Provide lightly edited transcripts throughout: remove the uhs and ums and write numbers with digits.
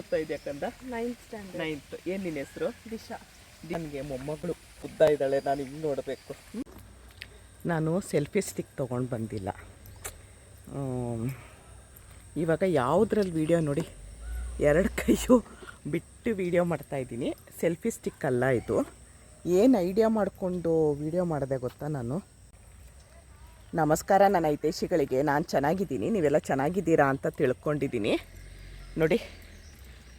ಓದ್ತಾ ಇದೆಯಾ ಕಂದ? 9th standard. 9th. ಏನು ನಿನ್ನ ಹೆಸರು? ದಿಶಾ. ನನಗೆ ಮೊಮ್ಮಗಳು ಉದ್ದ ಇದ್ದಾಳೆ, ನಾನು ಹಿಂಗೆ ನೋಡಬೇಕು. ನಾನು ಸೆಲ್ಫಿ ಸ್ಟಿಕ್ ತೊಗೊಂಡು ಬಂದಿಲ್ಲ. ಇವಾಗ ಯಾವುದ್ರಲ್ಲಿ ವೀಡಿಯೋ ನೋಡಿ, 2 ಕೈಯು ಬಿಟ್ಟು ವೀಡಿಯೋ ಮಾಡ್ತಾಯಿದ್ದೀನಿ. ಸೆಲ್ಫಿ ಸ್ಟಿಕ್ ಅಲ್ಲ ಇದು. ಏನು ಐಡಿಯಾ ಮಾಡಿಕೊಂಡು ವೀಡಿಯೋ ಮಾಡಿದೆ ಗೊತ್ತಾ ನಾನು? ನಮಸ್ಕಾರ ನನ್ನ ಹಿತೈಷಿಗಳಿಗೆ. ನಾನು ಚೆನ್ನಾಗಿದ್ದೀನಿ, ನೀವೆಲ್ಲ ಚೆನ್ನಾಗಿದ್ದೀರಾ ಅಂತ ತಿಳ್ಕೊಂಡಿದ್ದೀನಿ. ನೋಡಿ,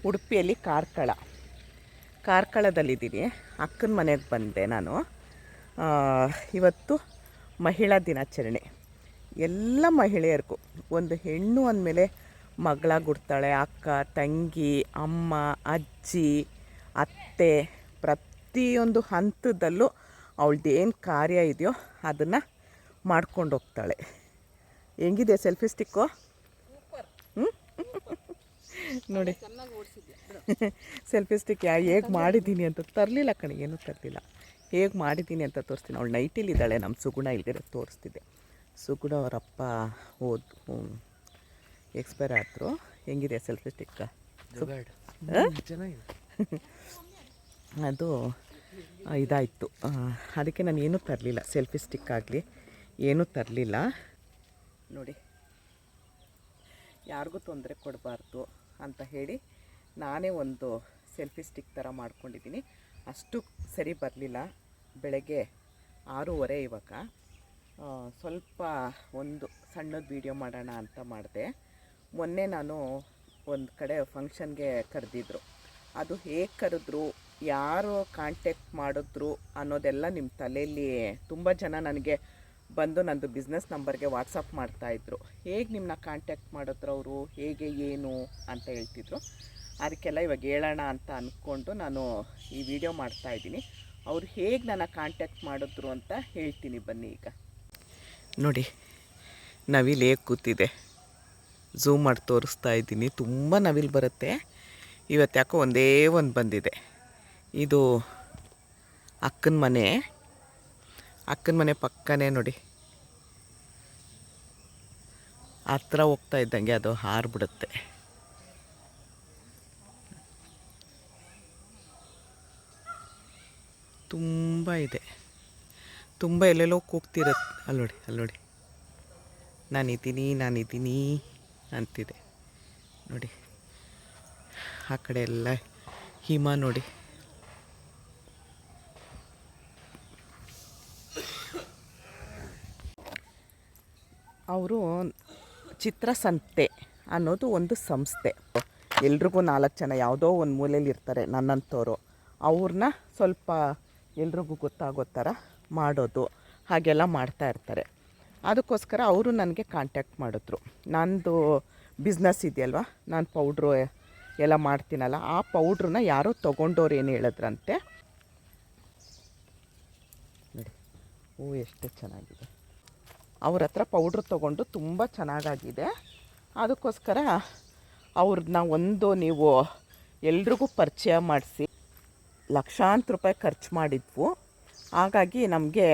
ಉಡುಪಿಯಲ್ಲಿ ಕಾರ್ಕಳದಲ್ಲಿದ್ದೀನಿ. ಅಕ್ಕನ ಮನೆಗೆ ಬಂದೆ ನಾನು. ಇವತ್ತು ಮಹಿಳಾ ದಿನಾಚರಣೆ. ಎಲ್ಲ ಮಹಿಳೆಯರಿಗೂ, ಒಂದು ಹೆಣ್ಣು ಅಂದಮೇಲೆ ಮಗಳಾಗಿಡ್ತಾಳೆ, ಅಕ್ಕ, ತಂಗಿ, ಅಮ್ಮ, ಅಜ್ಜಿ, ಅತ್ತೆ, ಪ್ರತಿಯೊಂದು ಹಂತದಲ್ಲೂ ಅವಳದ್ದೇನು ಕಾರ್ಯ ಇದೆಯೋ ಅದನ್ನು ಮಾಡ್ಕೊಂಡು ಹೋಗ್ತಾಳೆ. ಹೆಂಗಿದೆ ಸೆಲ್ಫಿ ಸ್ಟಿಕ್ಕು? ನೋಡಿ ಸೆಲ್ಫಿ ಸ್ಟಿಕ್ ಹೇಗೆ ಮಾಡಿದ್ದೀನಿ ಅಂತ ತರಲಿಲ್ಲ ಕಣೆ, ಏನೂ ತರಲಿಲ್ಲ. ಹೇಗೆ ಮಾಡಿದ್ದೀನಿ ಅಂತ ತೋರಿಸ್ತೀನಿ. ಅವಳು ನೈಟಿಲಿದ್ದಾಳೆ, ನಮ್ಮ ಸುಗುಣ ಇಲ್ದಿರೋ ತೋರಿಸ್ತಿದ್ದೆ. ಸುಗುಣ ಅವರಪ್ಪ ಎಕ್ಸ್ಪೈರ್ ಆದರು. ಹೆಂಗಿದೆ ಸೆಲ್ಫಿ ಸ್ಟಿಕ್? ಚೆನ್ನಾಗಿದೆ. ಅದು ಇದಾಯಿತು, ಅದಕ್ಕೆ ನಾನು ಏನೂ ತರಲಿಲ್ಲ. ಸೆಲ್ಫಿ ಸ್ಟಿಕ್ ಆಗಲಿ ಏನೂ ತರಲಿಲ್ಲ. ನೋಡಿ, ಯಾರಿಗೂ ತೊಂದರೆ ಕೊಡಬಾರ್ದು ಅಂತ ಹೇಳಿ ನಾನೇ ಒಂದು ಸೆಲ್ಫಿ ಸ್ಟಿಕ್ ಥರ ಮಾಡ್ಕೊಂಡಿದ್ದೀನಿ. ಅಷ್ಟು ಸರಿ ಬರಲಿಲ್ಲ. ಬೆಳಗ್ಗೆ 6:30 ಇವಾಗ. ಸ್ವಲ್ಪ ಒಂದು ಸಣ್ಣದು ವೀಡಿಯೋ ಮಾಡೋಣ ಅಂತ ಮಾಡಿದೆ. ಮೊನ್ನೆ ನಾನು ಒಂದು ಕಡೆ ಫಂಕ್ಷನ್ಗೆ ಕರೆದಿದ್ರು. ಅದು ಹೇಗೆ ಕರೆದ್ರು, ಯಾರು ಕಾಂಟ್ಯಾಕ್ಟ್ ಮಾಡಿದ್ರು ಅನ್ನೋದೆಲ್ಲ ನಿಮ್ಮ ತಲೆಯಲ್ಲಿ ತುಂಬ ಜನ ನನಗೆ ಬಂದು ನಂದು ಬಿಸ್ನೆಸ್ ನಂಬರ್ಗೆ ವಾಟ್ಸಪ್ ಮಾಡ್ತಾಯಿದ್ರು. ಹೇಗೆ ನಿಮ್ಮನ್ನ ಕಾಂಟ್ಯಾಕ್ಟ್ ಮಾಡಿದ್ರು ಅವರು, ಹೇಗೆ ಏನು ಅಂತ ಹೇಳ್ತಿದ್ರು. ಅದಕ್ಕೆಲ್ಲ ಇವಾಗ ಹೇಳೋಣ ಅಂತ ಅಂದ್ಕೊಂಡು ನಾನು ಈ ವಿಡಿಯೋ ಮಾಡ್ತಾಯಿದ್ದೀನಿ. ಅವರು ಹೇಗೆ ನನ್ನ ಕಾಂಟ್ಯಾಕ್ಟ್ ಮಾಡಿದ್ರು ಅಂತ ಹೇಳ್ತೀನಿ ಬನ್ನಿ. ಈಗ ನೋಡಿ, ನವಿಲು ಹೇಗೆ ಕೂತಿದೆ, ಝೂಮ್ ಮಾಡಿ ತೋರಿಸ್ತಾ ಇದ್ದೀನಿ. ತುಂಬ ನವಿಲು ಬರುತ್ತೆ. ಇವತ್ತು ಯಾಕೋ ಒಂದೇ ಒಂದು ಬಂದಿದೆ. ಇದು ಅಕ್ಕನ ಮನೆ ಪಕ್ಕನೇ ನೋಡಿ. ಹತ್ರ ಹೋಗ್ತಾ ಇದ್ದಂಗೆ ಅದು ಹಾರಿಬಿಡುತ್ತೆ. ತುಂಬ ಇದೆ, ತುಂಬ ಎಲ್ಲೆಲ್ಲೋ ಕೂಗ್ತಿರತ್ತೆ. ಅಲ್ಲಿ ನೋಡಿ ನಾನಿದ್ದೀನಿ ಅಂತಿದೆ ನೋಡಿ. ಆ ಕಡೆ ಎಲ್ಲ ಹಿಮ ನೋಡಿ. ಅವರು ಚಿತ್ರಸಂತೆ ಅನ್ನೋದು ಒಂದು ಸಂಸ್ಥೆ. ಎಲ್ರಿಗೂ 4 ಜನ ಯಾವುದೋ ಒಂದು ಮೂಲೆಯಲ್ಲಿ ಇರ್ತಾರೆ ನನ್ನಂಥವ್ರು. ಅವ್ರನ್ನ ಸ್ವಲ್ಪ ಎಲ್ರಿಗೂ ಗೊತ್ತಾಗೋ ಥರ ಮಾಡೋದು, ಹಾಗೆಲ್ಲ ಮಾಡ್ತಾಯಿರ್ತಾರೆ. ಅದಕ್ಕೋಸ್ಕರ ಅವರು ನನಗೆ ಕಾಂಟ್ಯಾಕ್ಟ್ ಮಾಡಿದ್ರು. ನಂದು ಬಿಸ್ನೆಸ್ ಇದೆಯಲ್ವ, ನಾನು ಪೌಡ್ರು ಎಲ್ಲ ಮಾಡ್ತೀನಲ್ಲ, ಆ ಪೌಡ್ರನ್ನ ಯಾರೋ ತೊಗೊಂಡವ್ರು ಏನು ಹೇಳಿದ್ರಂತೆ. ನೋಡಿ, ಎಷ್ಟು ಚೆನ್ನಾಗಿದೆ. ಅವ್ರ ಹತ್ರ ಪೌಡ್ರ್ ತೊಗೊಂಡು ತುಂಬ ಚೆನ್ನಾಗಾಗಿದೆ. ಅದಕ್ಕೋಸ್ಕರ ಅವ್ರನ್ನ ನೀವು ಎಲ್ರಿಗೂ ಪರಿಚಯ ಮಾಡಿಸಿ ಲಕ್ಷಾಂತರ ರೂಪಾಯಿ ಖರ್ಚು ಮಾಡಿದ್ವು. ಹಾಗಾಗಿ ನಮಗೆ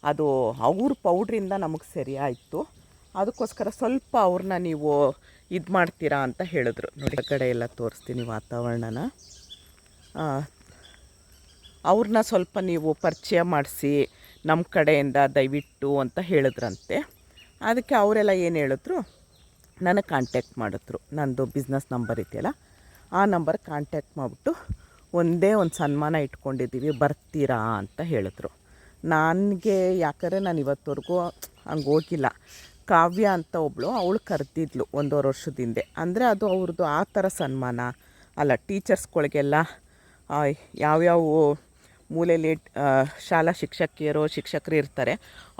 ಅದು ಅವ್ರ ಪೌಡ್ರಿಂದ ನಮಗೆ ಸರಿಯಾಯಿತು. ಅದಕ್ಕೋಸ್ಕರ ಸ್ವಲ್ಪ ಅವ್ರನ್ನ ನೀವು ಇದು ಮಾಡ್ತೀರಾ ಅಂತ ಹೇಳಿದ್ರು. ನೋಡಿ, ಕಡೆ ಎಲ್ಲ ತೋರಿಸ್ತೀನಿ ವಾತಾವರಣನ. ಅವ್ರನ್ನ ಸ್ವಲ್ಪ ನೀವು ಪರಿಚಯ ಮಾಡಿಸಿ ನಮ್ಮ ಕಡೆಯಿಂದ ದಯವಿಟ್ಟು ಅಂತ ಹೇಳಿದ್ರಂತೆ. ಅದಕ್ಕೆ ಅವರೆಲ್ಲ ಏನು ಹೇಳಿದ್ರು, ನನಗೆ ಕಾಂಟ್ಯಾಕ್ಟ್ ಮಾಡಿದ್ರು. ನಂದು ಬಿಸ್ನೆಸ್ ನಂಬರ್ ಇದೆಯಲ್ಲ, ಆ ನಂಬರ್ ಕಾಂಟ್ಯಾಕ್ಟ್ ಮಾಡಿಬಿಟ್ಟು ಒಂದೇ ಒಂದು ಸನ್ಮಾನ ಇಟ್ಕೊಂಡಿದ್ದೀವಿ, ಬರ್ತೀರಾ ಅಂತ ಹೇಳಿದ್ರು. ನನಗೆ ಯಾಕಂದರೆ ನಾನು ಇವತ್ತವರೆಗೂ ಹಂಗೆ ಹೋಗಿಲ್ಲ. ಕಾವ್ಯ ಅಂತ ಒಬ್ಬಳು, ಅವಳು ಕರೆದಿದ್ಲು 1.5 ವರ್ಷದ ಹಿಂದೆ. ಅಂದರೆ ಅದು ಅವ್ರದ್ದು ಆ ಥರ ಸನ್ಮಾನ ಅಲ್ಲ. ಟೀಚರ್ಸ್ಗಳಿಗೆಲ್ಲ ಯಾವ್ಯಾವ ಮೂಲೆಯಲ್ಲಿ ಶಾಲಾ ಶಿಕ್ಷಕರು ಇರ್ತಾರೆ,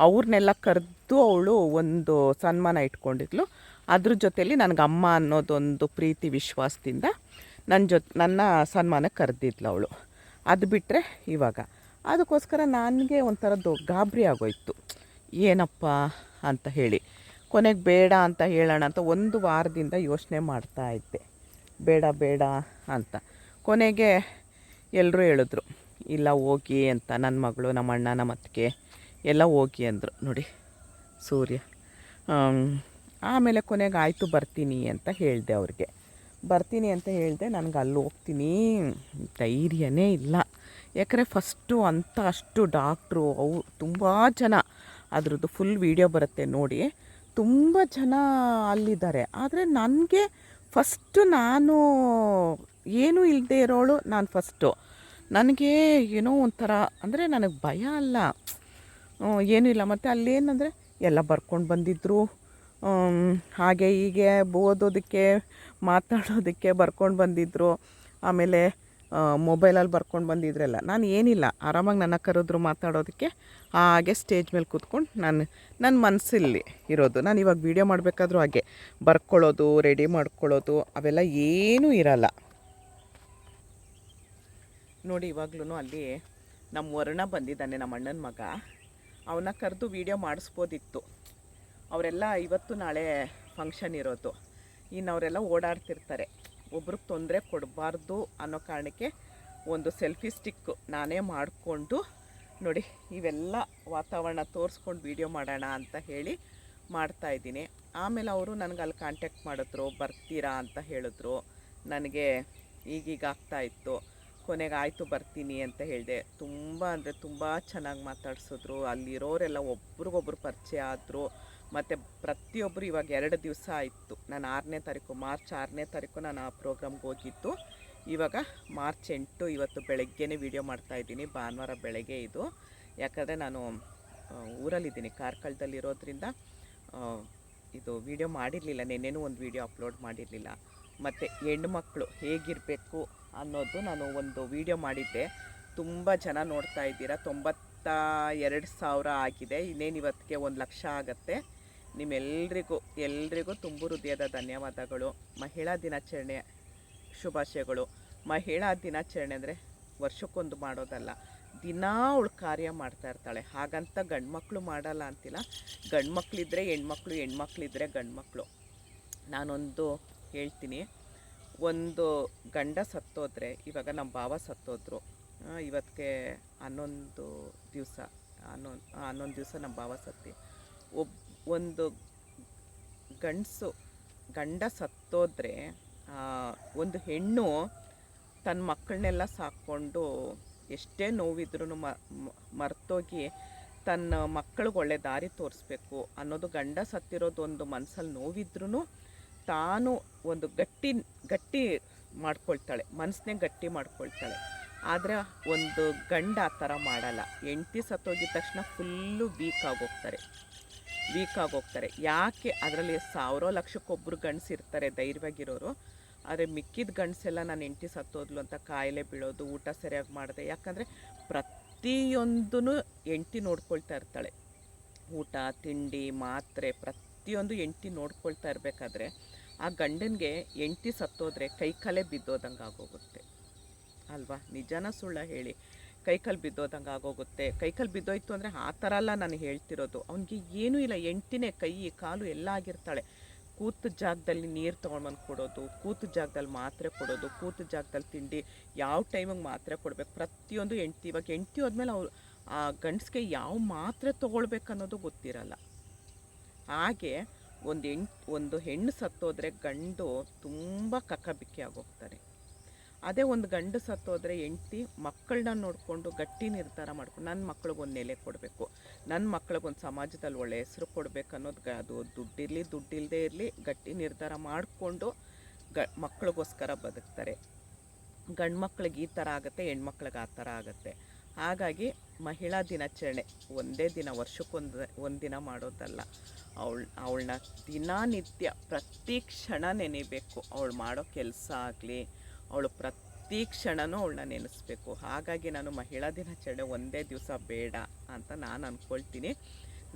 ಅವ್ರನ್ನೆಲ್ಲ ಕರೆದು ಅವಳು ಒಂದು ಸನ್ಮಾನ ಇಟ್ಕೊಂಡಿದ್ಲು. ಅದ್ರ ಜೊತೆಯಲ್ಲಿ ನನಗೆ ಅಮ್ಮ ಅನ್ನೋದೊಂದು ಪ್ರೀತಿ ವಿಶ್ವಾಸದಿಂದ ನನ್ನ ಸನ್ಮಾನಕ್ಕೆ ಕರೆದಿದ್ಲು ಅವಳು. ಅದು ಬಿಟ್ಟರೆ ಇವಾಗ ಅದಕ್ಕೋಸ್ಕರ ನನಗೆ ಒಂಥರದ್ದು ಗಾಬರಿ ಆಗೋಯ್ತು, ಏನಪ್ಪ ಅಂತ ಹೇಳಿ. ಕೊನೆಗೆ ಬೇಡ ಅಂತ ಹೇಳೋಣ ಅಂತ 1 ವಾರದಿಂದ ಯೋಚನೆ ಮಾಡ್ತಾಯಿದ್ದೆ, ಬೇಡ ಅಂತ. ಕೊನೆಗೆ ಎಲ್ಲರೂ ಹೇಳಿದ್ರು, ಇಲ್ಲ ಹೋಗಿ ಅಂತ. ನನ್ನ ಮಗಳು, ನಮ್ಮ ಅಣ್ಣ, ನಮ್ಮ ಅತ್ತಿಗೆ ಎಲ್ಲ ಹೋಗಿ ಅಂದರು. ನೋಡಿ ಸೂರ್ಯ. ಆಮೇಲೆ ಕೊನೆಗೆ ಆಯಿತು ಬರ್ತೀನಿ ಅಂತ ಹೇಳಿದೆ ಅವ್ರಿಗೆ. ಬರ್ತೀನಿ ಅಂತ ಹೇಳಿದೆ. ನನಗೆ ಅಲ್ಲಿ ಹೋಗ್ತೀನಿ ಧೈರ್ಯನೇ ಇಲ್ಲ. ಯಾಕಂದರೆ ಫಸ್ಟು ಅಂತ ಅಷ್ಟು ಡಾಕ್ಟ್ರು ಅವು ತುಂಬ ಜನ, ಅದ್ರದ್ದು ಫುಲ್ ವೀಡಿಯೋ ಬರುತ್ತೆ ನೋಡಿ, ತುಂಬ ಜನ ಅಲ್ಲಿದ್ದಾರೆ. ಆದರೆ ನನಗೆ ಫಸ್ಟು ನಾನು ಏನೂ ಇಲ್ಲದೆ ಇರೋಳು ನಾನು ಫಸ್ಟು. ನನಗೆ ಏನೋ ಒಂಥರ ಅಂದರೆ ನನಗೆ ಭಯ ಅಲ್ಲ, ಏನೂ ಇಲ್ಲ. ಮತ್ತು ಅಲ್ಲೇನಂದರೆ ಎಲ್ಲ ಬರ್ಕೊಂಡು ಬಂದಿದ್ದರು, ಹಾಗೆ ಹೀಗೆ ಓದೋದಕ್ಕೆ ಮಾತಾಡೋದಕ್ಕೆ ಬರ್ಕೊಂಡು ಬಂದಿದ್ದರು. ಆಮೇಲೆ ಮೊಬೈಲಲ್ಲಿ ಬರ್ಕೊಂಡು ಬಂದಿದ್ರಲ್ಲ. ನಾನು ಏನಿಲ್ಲ, ಆರಾಮಾಗಿ ನನ್ನ ಕರೆದ್ರು ಮಾತಾಡೋದಕ್ಕೆ, ಹಾಗೆ ಸ್ಟೇಜ್ ಮೇಲೆ ಕೂತ್ಕೊಂಡು ನನ್ನ ಮನಸ್ಸಲ್ಲಿ ಇರೋದು. ನಾನು ಇವಾಗ ವೀಡಿಯೋ ಮಾಡಬೇಕಾದ್ರೂ ಹಾಗೆ ಬರ್ಕೊಳ್ಳೋದು, ರೆಡಿ ಮಾಡ್ಕೊಳ್ಳೋದು ಅವೆಲ್ಲ ಏನೂ ಇರಲ್ಲ ನೋಡಿ. ಇವಾಗ್ಲೂ ಅಲ್ಲಿ ನಮ್ಮ ವರ್ಣ ಬಂದಿದ್ದಾನೆ, ನಮ್ಮ ಅಣ್ಣನ ಮಗ. ಅವನ್ನ ಕರೆದು ವೀಡಿಯೋ ಮಾಡಿಸ್ಬೋದಿತ್ತು. ಅವರೆಲ್ಲ ಇವತ್ತು ನಾಳೆ ಫಂಕ್ಷನ್ ಇರೋದು. ಇನ್ನು ಅವರೆಲ್ಲ ಓಡಾಡ್ತಿರ್ತಾರೆ. ಒಬ್ರಿಗೆ ತೊಂದರೆ ಕೊಡಬಾರ್ದು ಅನ್ನೋ ಕಾರಣಕ್ಕೆ ಒಂದು ಸೆಲ್ಫಿ ಸ್ಟಿಕ್ ನಾನೇ ಮಾಡಿಕೊಂಡು ನೋಡಿ, ಇವೆಲ್ಲ ವಾತಾವರಣ ತೋರಿಸ್ಕೊಂಡು ವೀಡಿಯೋ ಮಾಡೋಣ ಅಂತ ಹೇಳಿ ಮಾಡ್ತಾಯಿದ್ದೀನಿ. ಆಮೇಲೆ ಅವರು ನನಗೆ ಅಲ್ಲಿ ಕಾಂಟ್ಯಾಕ್ಟ್ ಮಾಡಿದ್ರು, ಬರ್ತೀರಾ ಅಂತ ಹೇಳಿದ್ರು. ನನಗೆ ಈಗೀಗ ಆಗ್ತಾಯಿತ್ತು. ಕೊನೆಗೆ ಆಯಿತು ಬರ್ತೀನಿ ಅಂತ ಹೇಳಿದೆ. ತುಂಬ ಅಂದರೆ ತುಂಬ ಚೆನ್ನಾಗಿ ಮಾತಾಡ್ಸಿದ್ರು. ಅಲ್ಲಿರೋರೆಲ್ಲ ಒಬ್ರಿಗೊಬ್ರು ಪರಿಚಯ ಆದರು. ಮತ್ತು ಪ್ರತಿಯೊಬ್ಬರು ಇವಾಗ 2 ದಿವಸ ಆಯಿತು. ನಾನು 6ನೇ ತಾರೀಕು, ಮಾರ್ಚ್ 6ನೇ ತಾರೀಕು ನಾನು ಆ ಪ್ರೋಗ್ರಾಮ್ಗೆ ಹೋಗಿದ್ದು. ಇವಾಗ ಮಾರ್ಚ್ 8 ಇವತ್ತು ಬೆಳಗ್ಗೆನೇ ವೀಡಿಯೋ ಮಾಡ್ತಾಯಿದ್ದೀನಿ, ಭಾನುವಾರ ಬೆಳಗ್ಗೆ ಇದು. ಯಾಕಂದರೆ ನಾನು ಊರಲ್ಲಿದ್ದೀನಿ, ಕಾರ್ಕಳದಲ್ಲಿರೋದ್ರಿಂದ ಇದು ವೀಡಿಯೋ ಮಾಡಿರಲಿಲ್ಲ. ನೆನ್ನೆನೂ ಒಂದು ವೀಡಿಯೋ ಅಪ್ಲೋಡ್ ಮಾಡಿರಲಿಲ್ಲ. ಮತ್ತು ಹೆಣ್ಮಕ್ಳು ಹೇಗಿರಬೇಕು ಅನ್ನೋದು ನಾನು ಒಂದು ವೀಡಿಯೋ ಮಾಡಿದ್ದೆ. ತುಂಬ ಜನ ನೋಡ್ತಾ ಇದ್ದೀರಾ. 92,000 ಆಗಿದೆ. ಇನ್ನೇನು ಇವತ್ತಿಗೆ 1,00,000 ಆಗುತ್ತೆ. ಎಲ್ರಿಗೂ ತುಂಬ ಹೃದಯದ ಧನ್ಯವಾದಗಳು. ಮಹಿಳಾ ದಿನಾಚರಣೆ ಶುಭಾಶಯಗಳು. ಮಹಿಳಾ ದಿನಾಚರಣೆ ಅಂದರೆ ವರ್ಷಕ್ಕೊಂದು ಮಾಡೋದಲ್ಲ, ದಿನಾ ಅವಳು ಕಾರ್ಯ ಮಾಡ್ತಾ ಇರ್ತಾಳೆ. ಹಾಗಂತ ಗಂಡು ಮಕ್ಕಳು ಮಾಡಲ್ಲ ಅಂತಿಲ್ಲ. ಗಂಡು ಮಕ್ಕಳಿದ್ರೆ ಹೆಣ್ಮಕ್ಳು, ಹೆಣ್ಮಕ್ಳಿದ್ರೆ ಗಂಡು ಮಕ್ಕಳು. ನಾನೊಂದು ಹೇಳ್ತೀನಿ, ಒಂದು ಗಂಡ ಸತ್ತೋದ್ರೆ, ಇವಾಗ ನಮ್ಮ ಭಾವ ಸತ್ತೋದ್ರು, ಇವತ್ತಿಗೆ 11 ದಿವಸ ನಮ್ಮ ಭಾವ ಸತ್ತಿ. ಒಂದು ಗಂಡ ಸತ್ತೋದ್ರೆ ಒಂದು ಹೆಣ್ಣು ತನ್ನ ಮಕ್ಕಳನ್ನೆಲ್ಲ ಸಾಕ್ಕೊಂಡು ಎಷ್ಟೇ ನೋವಿದ್ರೂ ಮರ್ತೋಗಿ ತನ್ನ ಮಕ್ಕಳಿಗೆ ಒಳ್ಳೆ ದಾರಿ ತೋರಿಸ್ಬೇಕು ಅನ್ನೋದು. ಗಂಡ ಸತ್ತಿರೋದು ಒಂದು ಮನಸ್ಸಲ್ಲಿ ನೋವಿದ್ರೂ ತಾನು ಒಂದು ಗಟ್ಟಿ ಮಾಡ್ಕೊಳ್ತಾಳೆ, ಮಾಡ್ಕೊಳ್ತಾಳೆ, ಗಟ್ಟಿ ಮಾಡ್ಕೊಳ್ತಾಳೆ. ಆದರೆ ಒಂದು ಗಂಡ ಆ ಥರ ಮಾಡಲ್ಲ. ಹೆಂಡತಿ ಸತ್ತೋಗಿದ ತಕ್ಷಣ ಫುಲ್ಲು ವೀಕ್ ಆಗೋಗ್ತಾರೆ. ಯಾಕೆ? ಅದರಲ್ಲಿ 1000 ಲಕ್ಷಕ್ಕೊಬ್ಬರು ಗಂಡಸು ಇರ್ತಾರೆ ಧೈರ್ಯವಾಗಿರೋರು. ಆದರೆ ಮಿಕ್ಕಿದ ಗಂಡಸೆಲ್ಲ ನಾನು ಹೆಂಡತಿ ಸತ್ತೋದ್ಲು ಅಂತ ಕಾಯಿಲೆ ಬೀಳೋದು, ಊಟ ಸರಿಯಾಗಿ ಮಾಡಿದೆ. ಯಾಕಂದರೆ ಪ್ರತಿಯೊಂದೂ ಹೆಂಡತಿ ನೋಡ್ಕೊಳ್ತಾ ಇರ್ತಾಳೆ. ಊಟ, ತಿಂಡಿ, ಮಾತ್ರೆ ಪ್ರತಿಯೊಂದು ಹೆಂಡತಿ ನೋಡ್ಕೊಳ್ತಾ ಇರಬೇಕಾದ್ರೆ ಆ ಗಂಡನಿಗೆ ಹೆಂಡತಿ ಸತ್ತೋದ್ರೆ ಕೈಕಾಲೇ ಬಿದ್ದೋದಂಗೆ ಆಗೋಗುತ್ತೆ ಅಲ್ವಾ? ನಿಜನ ಸುಳ್ಳ ಹೇಳಿ? ಕೈಕಾಲು ಬಿದ್ದೋದಂಗೆ ಆಗೋಗುತ್ತೆ. ಕೈಕಾಲು ಬಿದ್ದೋಯ್ತು ಅಂದರೆ ಆ ಥರ ಅಲ್ಲ ನಾನು ಹೇಳ್ತಿರೋದು. ಅವನಿಗೆ ಏನೂ ಇಲ್ಲ, ಹೆಂಡ್ತಿನೇ ಕೈ ಕಾಲು ಎಲ್ಲ ಆಗಿರ್ತಾಳೆ. ಕೂತ ಜಾಗದಲ್ಲಿ ನೀರು ತೊಗೊಂಡ್ಬಂದು ಕೊಡೋದು, ಕೂತ ಜಾಗದಲ್ಲಿ ಮಾತ್ರೆ ಕೊಡೋದು, ಕೂತ ಜಾಗದಲ್ಲಿ ತಿಂಡಿ, ಯಾವ ಟೈಮಿಗೆ ಮಾತ್ರೆ ಕೊಡಬೇಕು, ಪ್ರತಿಯೊಂದು ಹೆಂಡ್ತಿ. ಇವಾಗ ಹೆಂಡ್ತಿ ಹೋದ್ಮೇಲೆ ಅವ್ರು ಆ ಗಂಡಸ್ಗೆ ಯಾವ ಮಾತ್ರೆ ತೊಗೊಳ್ಬೇಕು ಅನ್ನೋದು ಗೊತ್ತಿರಲ್ಲ. ಹಾಗೆ ಒಂದು ಹೆಣ್ಣು ಸತ್ತೋದ್ರೆ ಗಂಡು ತುಂಬ ಕಕ್ಕಬಿಕ್ಕಿ ಆಗೋಗ್ತಾರೆ. ಅದೇ ಒಂದು ಗಂಡು ಸತ್ತೋದ್ರೆ ಹೆಂಡ್ತಿ ಮಕ್ಕಳನ್ನ ನೋಡಿಕೊಂಡು ಗಟ್ಟಿ ನಿರ್ಧಾರ ಮಾಡ್ಕೊಂಡು ನನ್ನ ಮಕ್ಳಿಗೊಂದು ನೆಲೆ ಕೊಡಬೇಕು, ನನ್ನ ಮಕ್ಳಿಗೊಂದು ಸಮಾಜದಲ್ಲಿ ಒಳ್ಳೆ ಹೆಸರು ಕೊಡಬೇಕು ಅನ್ನೋದು. ಅದು ದುಡ್ಡಿರಲಿ ದುಡ್ಡಿಲ್ಲದೆ ಇರಲಿ ಗಟ್ಟಿ ನಿರ್ಧಾರ ಮಾಡಿಕೊಂಡು ಮಕ್ಕಳಿಗೋಸ್ಕರ ಬದುಕ್ತಾರೆ. ಗಂಡು ಮಕ್ಳಿಗೆ ಈ ಥರ ಆಗುತ್ತೆ, ಹೆಣ್ಮಕ್ಳಿಗೆ ಆ ಥರ ಆಗುತ್ತೆ. ಹಾಗಾಗಿ ಮಹಿಳಾ ದಿನಾಚರಣೆ ಒಂದೇ ದಿನ, ವರ್ಷಕ್ಕೊಂದು ದಿನ ಮಾಡೋದಲ್ಲ. ಅವಳನ್ನ ದಿನನಿತ್ಯ ಪ್ರತಿ ಕ್ಷಣ ನೆನೆಬೇಕು. ಅವಳು ಮಾಡೋ ಕೆಲಸ ಆಗಲಿ, ಅವಳು ಪ್ರತಿ ಕ್ಷಣನೂ ಅವಳನ್ನ ನೆನೆಸ್ಬೇಕು. ಹಾಗಾಗಿ ನಾನು ಮಹಿಳಾ ದಿನಾಚರಣೆ ಒಂದೇ ದಿವಸ ಬೇಡ ಅಂತ ನಾನು ಅಂದ್ಕೊಳ್ತೀನಿ.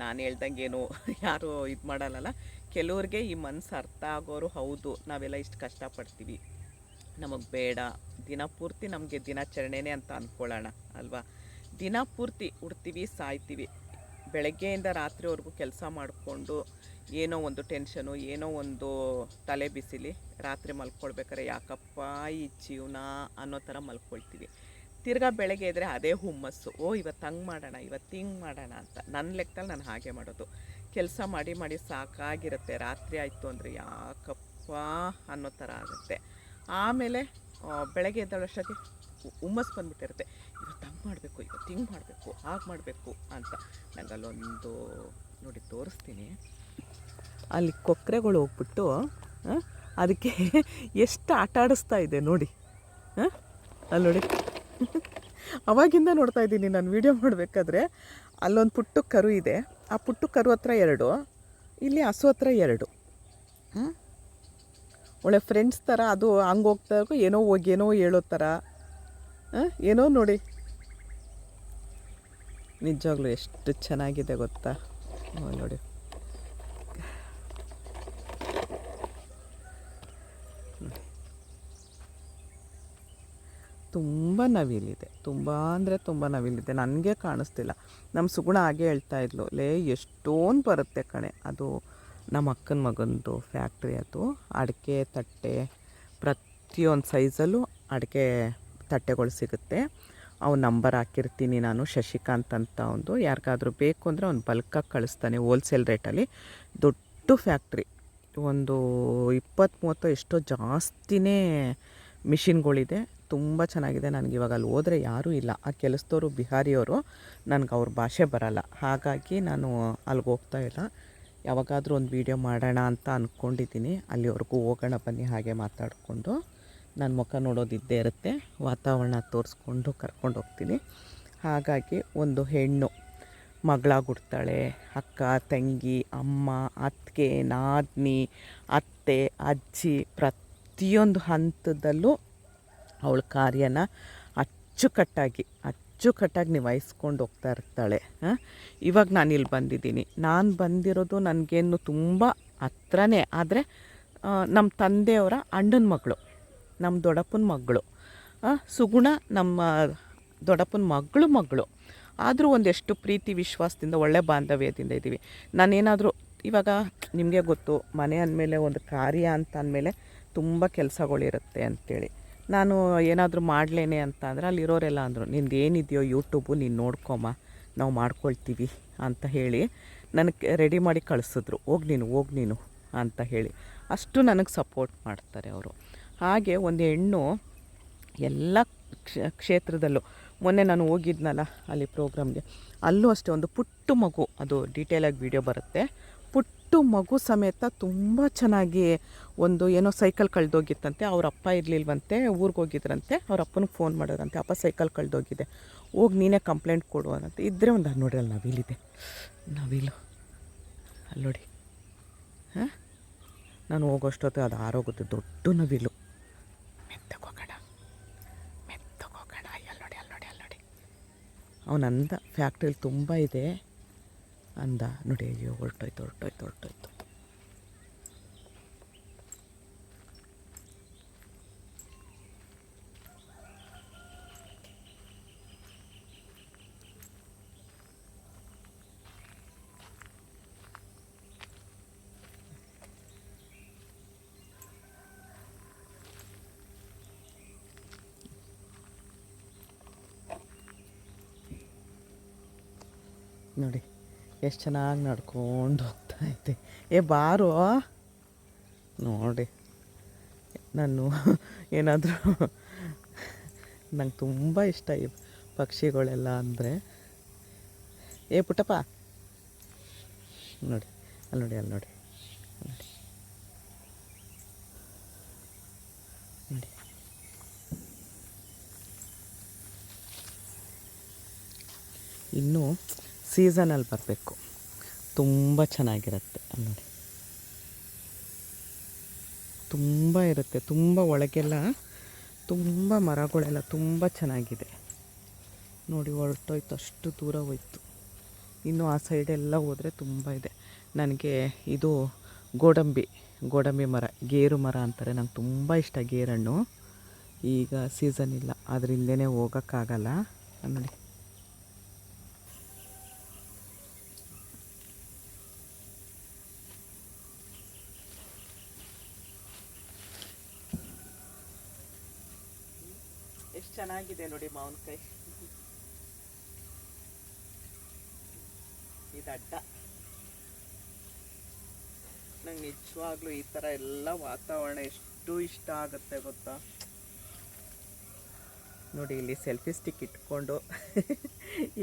ನಾನು ಹೇಳ್ದಂಗೇನು ಯಾರು ಇದು ಮಾಡಲ್ಲ. ಕೆಲವ್ರಿಗೆ ಈ ಮನಸ್ಸು ಅರ್ಥ ಆಗೋರು ಹೌದು, ನಾವೆಲ್ಲ ಇಷ್ಟು ಕಷ್ಟಪಡ್ತೀವಿ, ನಮಗೆ ಬೇಡ, ದಿನಪೂರ್ತಿ ನಮಗೆ ದಿನಾಚರಣೆನೇ ಅಂತ ಅಂದ್ಕೊಳ್ಳೋಣ ಅಲ್ವಾ? ದಿನಪೂರ್ತಿ ಉಡ್ತೀವಿ, ಸಾಯ್ತೀವಿ, ಬೆಳಗ್ಗೆಯಿಂದ ರಾತ್ರಿವರೆಗೂ ಕೆಲಸ ಮಾಡಿಕೊಂಡು ಏನೋ ಒಂದು ಟೆನ್ಷನು, ಏನೋ ಒಂದು ತಲೆ ಬಿಸಿಲಿ, ರಾತ್ರಿ ಮಲ್ಕೊಳ್ಬೇಕಾರೆ ಯಾಕಪ್ಪ ಈ ಜೀವನ ಅನ್ನೋ ಥರ ಮಲ್ಕೊಳ್ತೀವಿ. ತಿರ್ಗಾ ಬೆಳಗ್ಗೆ ಇದ್ದರೆ ಅದೇ ಹುಮ್ಮಸ್ಸು, ಇವತ್ತು ಹಂಗೆ ಮಾಡೋಣ, ಇವತ್ತು ಹಿಂಗೆ ಮಾಡೋಣ ಅಂತ. ನನ್ನ ಲೆಕ್ಕದಲ್ಲಿ ನಾನು ಹಾಗೆ ಮಾಡೋದು. ಕೆಲಸ ಮಾಡಿ ಸಾಕಾಗಿರುತ್ತೆ. ರಾತ್ರಿ ಆಯಿತು ಅಂದರೆ ಯಾಕಪ್ಪ ಅನ್ನೋ ಥರ ಆಗುತ್ತೆ. ಆಮೇಲೆ ಬೆಳಗ್ಗೆ ಎದ್ದೇಳೋಷ್ಟೊತ್ತಿಗೆ ಹುಮ್ಮಸ್ ಬಂದುಬಿಟ್ಟಿರುತ್ತೆ, ಇವತ್ತು ಹಂಗೆ ಮಾಡಬೇಕು, ಇವತ್ತು ಹಿಂಗೆ ಮಾಡಬೇಕು, ಹಾಗೆ ಮಾಡಬೇಕು ಅಂತ. ನಂಗೆ ಅಲ್ಲೊಂದು ನೋಡಿ ತೋರಿಸ್ತೀನಿ, ಅಲ್ಲಿ ಕೊಕ್ಕರೆಗಳು ಹೋಗ್ಬಿಟ್ಟು ಅದಕ್ಕೆ ಎಷ್ಟು ಆಟ ಆಡಿಸ್ತಾ ಇದೆ ನೋಡಿ. ಅಲ್ಲಿ ನೋಡಿ ಅವಾಗಿಂದ ನೋಡ್ತಾ ಇದ್ದೀನಿ ನಾನು ವೀಡಿಯೋ ಮಾಡಬೇಕಾದ್ರೆ. ಅಲ್ಲೊಂದು ಪುಟ್ಟು ಕರು ಇದೆ, ಆ ಪುಟ್ಟು ಕರು ಹತ್ರ 2, ಇಲ್ಲಿ ಹಸು ಹತ್ರ 2. ಒಳ್ಳೆ ಫ್ರೆಂಡ್ಸ್ ಥರ. ಅದು ಹಂಗೆ ಹೋಗ್ತಾಗೂ ಏನೋ ಹೇಳೋ ಥರ ಏನೋ ನೋಡಿ. ನಿಜವಾಗ್ಲೂ ಎಷ್ಟು ಚೆನ್ನಾಗಿದೆ ಗೊತ್ತಾ ನೋಡಿ. ತುಂಬ ನವಿಲಿದೆ, ತುಂಬ ಅಂದರೆ ತುಂಬ ನವಿಲಿದೆ. ನನಗೆ ಕಾಣಿಸ್ತಿಲ್ಲ. ನಮ್ಮ ಸುಗುಣ ಹಾಗೆ ಹೇಳ್ತಾ ಇದ್ಲು, ಎಷ್ಟೊಂದು ಬರುತ್ತೆ ಕಣೆ. ಅದು ನಮ್ಮ ಅಕ್ಕನ ಮಗಂದು ಫ್ಯಾಕ್ಟ್ರಿ. ಅದು ಅಡಿಕೆ ತಟ್ಟೆ, ಪ್ರತಿಯೊಂದು ಸೈಜಲ್ಲೂ ಅಡಿಕೆ ತಟ್ಟೆಗಳು ಸಿಗುತ್ತೆ. ಅವ್ನ ನಂಬರ್ ಹಾಕಿರ್ತೀನಿ ನಾನು, ಶಶಿಕಾಂತ್ ಅಂತ. ಒಂದು ಯಾರಿಗಾದ್ರೂ ಬೇಕು ಅಂದರೆ ಅವ್ನು ಬಲ್ಕಾಗಿ ಕಳಿಸ್ತಾನೆ ಹೋಲ್ಸೇಲ್ ರೇಟಲ್ಲಿ. ದೊಡ್ಡ ಫ್ಯಾಕ್ಟ್ರಿ, ಒಂದು 20-30 ಎಷ್ಟೋ ಜಾಸ್ತಿನೇ ಮಿಷಿನ್ಗಳಿದೆ. ತುಂಬ ಚೆನ್ನಾಗಿದೆ. ನನಗಿವಾಗ ಅಲ್ಲಿ ಹೋದರೆ ಯಾರೂ ಇಲ್ಲ, ಆ ಕೆಲಸದವರು ಬಿಹಾರಿಯವರು. ನನಗೆ ಅವ್ರ ಭಾಷೆ ಬರೋಲ್ಲ, ಹಾಗಾಗಿ ನಾನು ಅಲ್ಲಿಗೆ ಹೋಗ್ತಾ ಇಲ್ಲ. ಯಾವಾಗಾದರೂ ಒಂದು ವೀಡಿಯೋ ಮಾಡೋಣ ಅಂತ ಅಂದ್ಕೊಂಡಿದ್ದೀನಿ. ಅಲ್ಲಿವರೆಗೂ ಹೋಗೋಣ ಬನ್ನಿ, ಹಾಗೆ ಮಾತಾಡಿಕೊಂಡು. ನನ್ನ ಮುಖ ನೋಡೋದಿದ್ದೇ ಇರುತ್ತೆ, ವಾತಾವರಣ ತೋರಿಸ್ಕೊಂಡು ಕರ್ಕೊಂಡು ಹೋಗ್ತೀನಿ. ಹಾಗಾಗಿ ಒಂದು ಹೆಣ್ಣು ಮಗಳಾಗಿಡ್ತಾಳೆ, ಅಕ್ಕ, ತಂಗಿ, ಅಮ್ಮ, ಅತ್ತಿಗೆ, ನಾದಿನಿ, ಅತ್ತೆ, ಅಜ್ಜಿ, ಪ್ರತಿಯೊಂದು ಹಂತದಲ್ಲೂ ಅವಳ ಕಾರ್ಯನ ಅಚ್ಚುಕಟ್ಟಾಗಿ ನಿಭಾಯಿಸ್ಕೊಂಡು ಹೋಗ್ತಾ ಇರ್ತಾಳೆ. ಇವಾಗ ನಾನು ಇಲ್ಲಿ ಬಂದಿದ್ದೀನಿ. ನಾನು ಬಂದಿರೋದು ನನಗೇನು ತುಂಬ ಹತ್ರನೇ, ಆದರೆ ನಮ್ಮ ತಂದೆಯವರ ಅಣ್ಣನ ಮಗಳು, ನಮ್ಮ ದೊಡ್ಡಪ್ಪನ ಮಗಳು. ಸುಗುಣ ನಮ್ಮ ದೊಡ್ಡಪ್ಪನ ಮಗಳು. ಆದರೂ ಒಂದೆಷ್ಟು ಪ್ರೀತಿ ವಿಶ್ವಾಸದಿಂದ ಒಳ್ಳೆ ಬಾಂಧವ್ಯದಿಂದ ಇದ್ದೀವಿ. ನಾನೇನಾದರೂ ಇವಾಗ ನಿಮಗೆ ಗೊತ್ತು, ಮನೆ ಅಂದಮೇಲೆ ಒಂದು ಕಾರ್ಯ ಅಂತ ಅಂದಮೇಲೆ ತುಂಬ ಕೆಲಸಗಳಿರುತ್ತೆ ಅಂಥೇಳಿ. ನಾನು ಏನಾದರೂ ಮಾಡಲೇನೆ ಅಂತ ಅಂದರೆ ಅಲ್ಲಿರೋರೆಲ್ಲ ಅಂದರು, ನಿಂದು ಏನಿದೆಯೋ ಯೂಟ್ಯೂಬು ನೀನು ನೋಡ್ಕೊಮ್ಮ, ನಾವು ಮಾಡ್ಕೊಳ್ತೀವಿ ಅಂತ ಹೇಳಿ ನನಗೆ ರೆಡಿ ಮಾಡಿ ಕಳಿಸಿದ್ರು. ಹೋಗಿ ನೀನು ಅಂತ ಹೇಳಿ ಅಷ್ಟು ನನಗೆ ಸಪೋರ್ಟ್ ಮಾಡ್ತಾರೆ ಅವರು. ಹಾಗೆ ಒಂದು ಹೆಣ್ಣು ಎಲ್ಲ ಕ್ಷೇತ್ರದಲ್ಲೂ, ಮೊನ್ನೆ ನಾನು ಹೋಗಿದ್ನಲ್ಲ ಅಲ್ಲಿ ಪ್ರೋಗ್ರಾಮ್ಗೆ, ಅಲ್ಲೂ ಅಷ್ಟೇ ಒಂದು ಪುಟ್ಟ ಮಗು, ಅದು ಡೀಟೇಲಾಗಿ ವೀಡಿಯೋ ಬರುತ್ತೆ, ಪುಟ್ಟ ಮಗು ಸಮೇತ ತುಂಬ ಚೆನ್ನಾಗಿ ಒಂದು ಏನೋ ಸೈಕಲ್ ಕಳೆದೋಗಿತ್ತಂತೆ. ಅವ್ರ ಅಪ್ಪ ಇರಲಿಲ್ವಂತೆ, ಊರಿಗೆ ಹೋಗಿದ್ರಂತೆ. ಅವ್ರ ಅಪ್ಪನಿಗೆ ಫೋನ್ ಮಾಡೋದಂತೆ, ಅಪ್ಪ ಸೈಕಲ್ ಕಳೆದೋಗಿದೆ, ಹೋಗಿ ನೀನೇ ಕಂಪ್ಲೇಂಟ್ ಕೊಡು ಅನ್ನಂತೆ. ಇದ್ದರೆ ಒಂದು ನೋಡಿ, ಅಲ್ಲಿ ನವಿಲಿದೆ, ನವಿಲು ಅಲ್ಲಿ ನೋಡಿ. ನಾನು ಹೋಗೋಷ್ಟೊತ್ತು ಅದು ಆರೋಗುತ್ತೆ, ದೊಡ್ಡ ನವಿಲು. ಮೆತ್ತಗೋಗೋಣ, ಅಲ್ಲಿ ನೋಡಿ. ಅವನಂದ ಫ್ಯಾಕ್ಟ್ರಿಲಿ ತುಂಬ ಇದೆ ಅಂದ ನೋಡಿ. ಅಯ್ಯೋ ಹೊರಟೋಯ್ತು. ನೋಡಿ ಎಷ್ಟು ಚೆನ್ನಾಗಿ ನಡ್ಕೊಂಡು ಹೋಗ್ತಾ ಐತೆ. ಬಾರೋ ನೋಡಿ. ನಾನು ಏನಾದರೂ ನಂಗೆ ತುಂಬ ಇಷ್ಟ ಈ ಪಕ್ಷಿಗಳೆಲ್ಲ ಅಂದರೆ. ಪುಟ್ಟಪ್ಪ ನೋಡಿ, ಅಲ್ಲಿ ನೋಡಿ. ಇನ್ನೂ ಸೀಸನಲ್ಲಿ ಬರಬೇಕು, ತುಂಬ ಚೆನ್ನಾಗಿರುತ್ತೆ ನೋಡಿ. ತುಂಬ ಇರುತ್ತೆ, ತುಂಬ ಒಳಗೆಲ್ಲ ತುಂಬ ಮರಗಳೆಲ್ಲ ತುಂಬ ಚೆನ್ನಾಗಿದೆ ನೋಡಿ. ಹೊರಟೋಯ್ತು, ಅಷ್ಟು ದೂರ ಹೋಯ್ತು. ಇನ್ನು ಆ ಸೈಡೆಲ್ಲ ಹೋದರೆ ತುಂಬ ಇದೆ. ನನಗೆ ಇದು ಗೋಡಂಬಿ ಮರ, ಗೇರು ಮರ ಅಂತಾರೆ, ನಂಗೆ ತುಂಬ ಇಷ್ಟ ಗೇರಣ್ಣು. ಈಗ ಸೀಸನ್ ಇಲ್ಲ, ಅದರಿಂದನೇ ಹೋಗೋಕ್ಕಾಗಲ್ಲ ನೋಡಿ. ಎಷ್ಟು ಚೆನ್ನಾಗಿದೆ ನೋಡಿ ಮಾವಿನಕಾಯಿ. ಇದು ಅಡ್ಡ. ನಂಗೆ ನಿಜವಾಗ್ಲೂ ಈ ಥರ ಎಲ್ಲ ವಾತಾವರಣ ಎಷ್ಟು ಎಷ್ಟು ಇಷ್ಟ ಆಗುತ್ತೆ ಗೊತ್ತಾ. ನೋಡಿ ಇಲ್ಲಿ ಸೆಲ್ಫಿ ಸ್ಟಿಕ್ ಇಟ್ಕೊಂಡು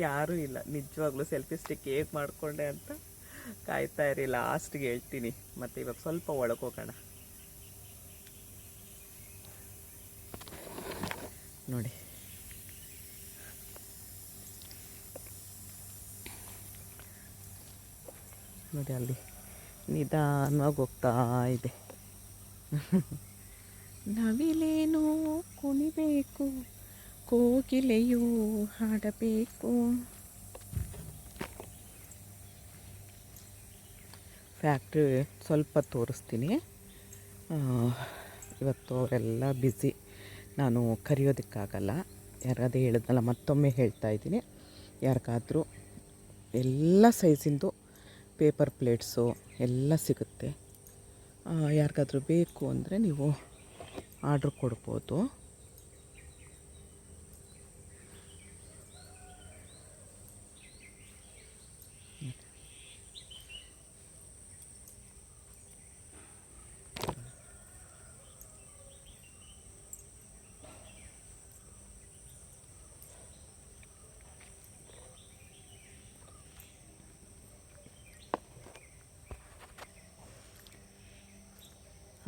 ಯಾರೂ ಇಲ್ಲ, ನಿಜವಾಗ್ಲೂ ಸೆಲ್ಫಿ ಸ್ಟಿಕ್ ಹೇಗೆ ಮಾಡಿಕೊಂಡೆ ಅಂತ ಕಾಯ್ತಾ ಇರಿ, ಲಾಸ್ಟ್ಗೆ ಹೇಳ್ತೀನಿ. ಮತ್ತು ಇವಾಗ ಸ್ವಲ್ಪ ಒಳಗೋಗೋಣ. ನೋಡಿ ನೋಡಿ ಅಲ್ಲಿ ನಿಧಾನವಾಗಿ ಹೋಗ್ತಾ ಇದೆ. ನವಿಲೇನು ಕುಣಿಬೇಕು, ಕೋಗಿಲೆಯೂ ಹಾಡಬೇಕು. ಫ್ಯಾಕ್ಟ್ರಿ ಸ್ವಲ್ಪ ತೋರಿಸ್ತೀನಿ. ಇವತ್ತು ಅವರೆಲ್ಲ ಬ್ಯುಸಿ, ನಾನು ಕರೆಯೋದಕ್ಕಾಗಲ್ಲ. ಯಾರಿಗಾದ್ರೂ ಹೇಳಿದ್ನಲ್ಲ, ಮತ್ತೊಮ್ಮೆ ಹೇಳ್ತಾ ಇದ್ದೀನಿ, ಯಾರಿಗಾದ್ರೂ ಎಲ್ಲ ಸೈಜಿಂದು ಪೇಪರ್ ಪ್ಲೇಟ್ಸು ಎಲ್ಲ ಸಿಗುತ್ತೆ. ಯಾರಿಗಾದ್ರೂ ಬೇಕು ಅಂದರೆ ನೀವು ಆರ್ಡ್ರ್ ಕೊಡ್ಬೋದು.